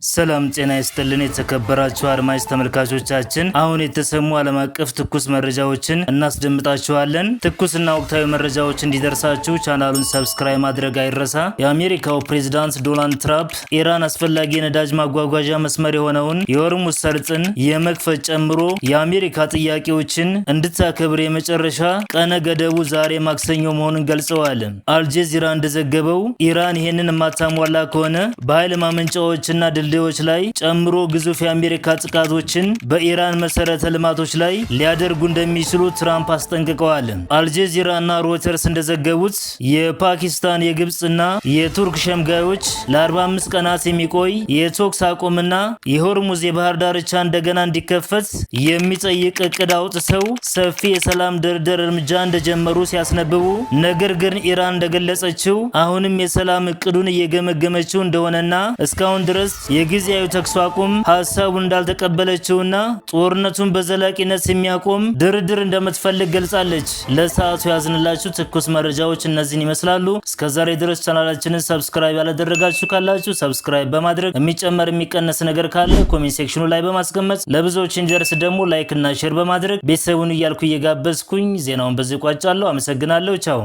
ሰላም ጤና ይስጥልን የተከበራችሁ አድማጭ ተመልካቾቻችን፣ አሁን የተሰሙ ዓለም አቀፍ ትኩስ መረጃዎችን እናስደምጣችኋለን። ትኩስና ወቅታዊ መረጃዎች እንዲደርሳችሁ ቻናሉን ሰብስክራይብ ማድረግ አይረሳ። የአሜሪካው ፕሬዝዳንት ዶናልድ ትራምፕ ኢራን አስፈላጊ የነዳጅ ማጓጓዣ መስመር የሆነውን የሆርሙዝ ሰርጥን የመክፈት ጨምሮ የአሜሪካ ጥያቄዎችን እንድታከብር የመጨረሻ ቀነ ገደቡ ዛሬ ማክሰኞ መሆኑን ገልጸዋል። አልጀዚራ እንደዘገበው ኢራን ይህንን የማታሟላ ከሆነ በኃይል ማመንጫዎችና ድልድዮች ላይ ጨምሮ ግዙፍ የአሜሪካ ጥቃቶችን በኢራን መሰረተ ልማቶች ላይ ሊያደርጉ እንደሚችሉ ትራምፕ አስጠንቅቀዋል። አልጀዚራ እና ሮይተርስ እንደዘገቡት የፓኪስታን የግብጽና የቱርክ ሸምጋዮች ለ45 ቀናት የሚቆይ የተኩስ አቁምና የሆርሙዝ የባህር ዳርቻ እንደገና እንዲከፈት የሚጠይቅ እቅድ አውጥተው ሰፊ የሰላም ድርድር እርምጃ እንደጀመሩ ሲያስነብቡ፣ ነገር ግን ኢራን እንደገለጸችው አሁንም የሰላም እቅዱን እየገመገመችው እንደሆነና እስካሁን ድረስ የጊዜያዊ ተኩስ አቁም ሐሳቡን እንዳልተቀበለችውና ጦርነቱን በዘላቂነት የሚያቆም ድርድር እንደምትፈልግ ገልጻለች። ለሰዓቱ ያዝንላችሁ ትኩስ መረጃዎች እነዚህን ይመስላሉ። እስከዛሬ ድረስ ቻናላችንን ሰብስክራይብ ያላደረጋችሁ ካላችሁ ሰብስክራይብ በማድረግ የሚጨመር የሚቀነስ ነገር ካለ ኮሜንት ሴክሽኑ ላይ በማስቀመጥ ለብዙዎች እንዲደርስ ደግሞ ላይክ እና ሼር በማድረግ ቤተሰቡን እያልኩ እየጋበዝኩኝ ዜናውን በዚህ ቋጫለሁ። አመሰግናለሁ። ቻው።